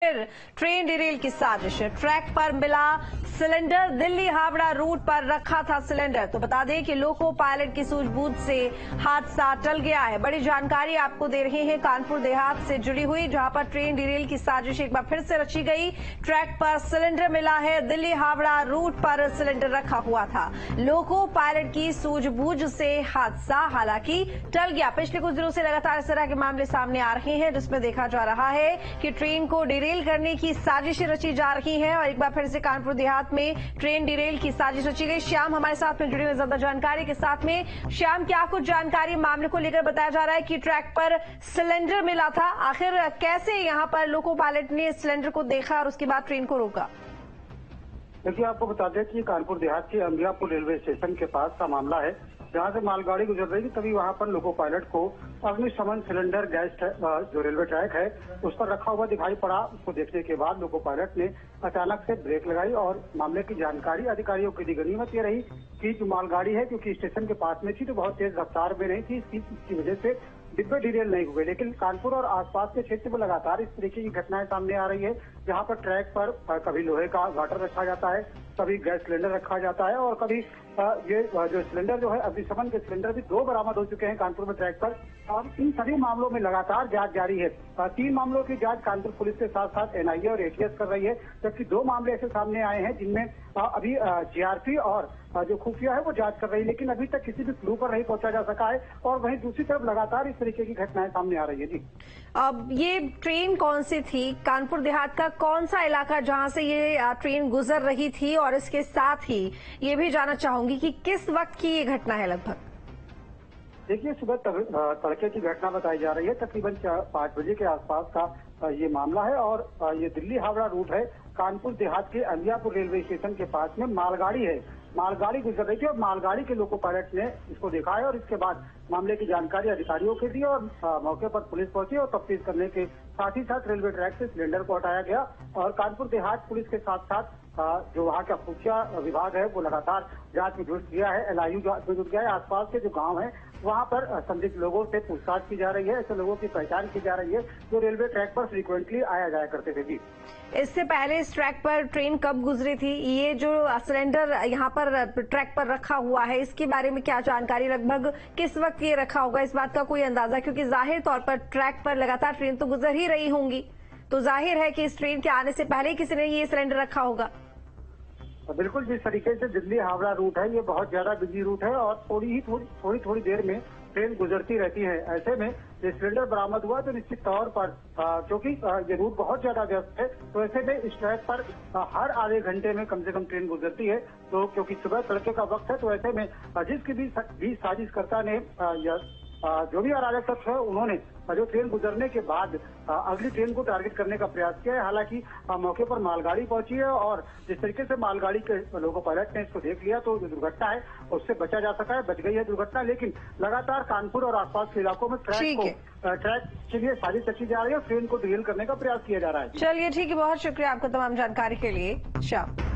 आखिर train derail की साजिश। ट्रैक पर मिला सिलेंडर, दिल्ली हावड़ा रूट पर रखा था सिलेंडर। तो बता दें कि लोको पायलट की सूझबूझ से हादसा टल गया है। बड़ी जानकारी आपको दे रहे हैं कानपुर देहात से जुड़ी हुई, जहां पर ट्रेन डिरेल की साजिश एक बार फिर से रची गई। ट्रैक पर सिलेंडर मिला है, दिल्ली हावड़ा रूट पर सिलेंडर रखा हुआ था। लोको पायलट की सूझबूझ से हादसा हालांकि टल गया। पिछले कुछ दिनों से लगातार इस तरह के मामले सामने आ रहे हैं, जिसमें देखा जा रहा है कि ट्रेन को डिरेल करने की साजिशें रची जा रही हैं। और एक बार फिर से कानपुर देहात में ट्रेन डिरेल की साजिश रची गई। श्याम हमारे साथ में जुड़े हुए ज्यादा जानकारी के साथ में। श्याम, क्या कुछ जानकारी मामले को लेकर बताया जा रहा है कि ट्रैक पर सिलेंडर मिला था, आखिर कैसे यहां पर लोको पायलट ने सिलेंडर को देखा और उसके बाद ट्रेन को रोका? देखिए, आपको बता दें कि कानपुर देहात के अंबियापुर रेलवे स्टेशन के पास का मामला है, जहां से मालगाड़ी गुजर रही थी। तभी वहां पर लोको पायलट को अग्निशमन सिलेंडर गैस जो रेलवे ट्रैक है उस पर रखा हुआ दिखाई पड़ा। उसको देखने के बाद लोको पायलट ने अचानक से ब्रेक लगाई और मामले की जानकारी अधिकारियों को दी। गनीमत ये रही कि जो मालगाड़ी है, क्योंकि स्टेशन के पास में थी तो बहुत तेज रफ्तार में नहीं थी, इसकी वजह से डिब्बे डिरेल नहीं हुए। लेकिन कानपुर और आसपास के क्षेत्र में लगातार इस तरीके की घटनाएं सामने आ रही है, जहां पर ट्रैक पर कभी लोहे का गाटर रखा जाता है, कभी गैस सिलेंडर रखा जाता है और कभी ये जो सिलेंडर जो है अग्निशमन के सिलेंडर भी 2 बरामद हो चुके हैं कानपुर में ट्रैक पर। और इन सभी मामलों में लगातार जांच जारी है। 3 मामलों की जांच कानपुर पुलिस के साथ साथ एनआईए और एटीएस कर रही है, जबकि 2 मामले ऐसे सामने आए हैं जिनमें अभी जीआरपी और जो खुफिया है वो जांच कर रही है, लेकिन अभी तक किसी भी क्लू पर नहीं पहुंचा जा सका है। और वहीं दूसरी तरफ लगातार इस तरीके की घटनाएं सामने आ रही है। जी, अब ये ट्रेन कौन सी थी? कानपुर देहात का कौन सा इलाका जहां से ये ट्रेन गुजर रही थी? और इसके साथ ही ये भी जानना चाहूंगी कि किस वक्त की ये घटना है लगभग? देखिए, सुबह तड़के की घटना बताई जा रही है। तकरीबन 5 बजे के आसपास का ये मामला है और ये दिल्ली हावड़ा रूट है। कानपुर देहात के अंबियापुर रेलवे स्टेशन के पास में मालगाड़ी है, मालगाड़ी गुजर रही थी और मालगाड़ी के लोको पायलट ने इसको देखा है और इसके बाद मामले की जानकारी अधिकारियों को दी और मौके पर पुलिस पहुंची और तफ्तीश करने के साथ ही साथ रेलवे ट्रैक से सिलेंडर को हटाया गया। और कानपुर देहात पुलिस के साथ साथ जो वहाँ का खुफिया विभाग है वो लगातार जांच में जुट गया है, एलआईयू जांच में जुट गया है। आसपास के जो गांव है वहाँ पर संदिग्ध लोगों से पूछताछ की जा रही है, ऐसे लोगों की पहचान की जा रही है जो रेलवे ट्रैक पर फ्रीक्वेंटली आया जाया करते थे। जी, इससे पहले इस ट्रैक पर ट्रेन कब गुजरी थी? ये जो सिलेंडर यहाँ पर ट्रैक पर रखा हुआ है, इसके बारे में क्या जानकारी? लगभग किस वक्त ये रखा होगा, इस बात का कोई अंदाजा? क्योंकि जाहिर तौर पर ट्रैक पर लगातार ट्रेन तो गुजर ही रही होंगी, तो जाहिर है कि इस ट्रेन के आने से पहले किसी ने ये सिलेंडर रखा होगा। बिल्कुल, जिस तरीके से दिल्ली हावड़ा रूट है ये बहुत ज्यादा बिजी रूट है और थोड़ी देर में ट्रेन गुजरती रहती है। ऐसे में ये सिलेंडर बरामद हुआ तो निश्चित तौर पर क्योंकि ये रूट बहुत ज्यादा व्यस्त है, तो ऐसे में इस ट्रैक पर हर आधे घंटे में कम से कम ट्रेन गुजरती है। तो क्योंकि सुबह तड़के का वक्त है, तो ऐसे में जिसकी भी साजिशकर्ता ने जो भी अराजक तत्व है उन्होंने जो ट्रेन गुजरने के बाद अगली ट्रेन को टारगेट करने का प्रयास किया है। हालांकि मौके पर मालगाड़ी पहुंची है और जिस तरीके से मालगाड़ी के लोको पायलट ने इसको देख लिया तो जो दुर्घटना है उससे बचा जा सका है, बच गई है दुर्घटना। लेकिन लगातार कानपुर और आसपास के इलाकों में ट्रैक के लिए साजिश रची जा रही है और ट्रेन को डिरेल करने का प्रयास किया जा रहा है। चलिए, ठीक है, बहुत शुक्रिया आपका तमाम जानकारी के लिए श्याम।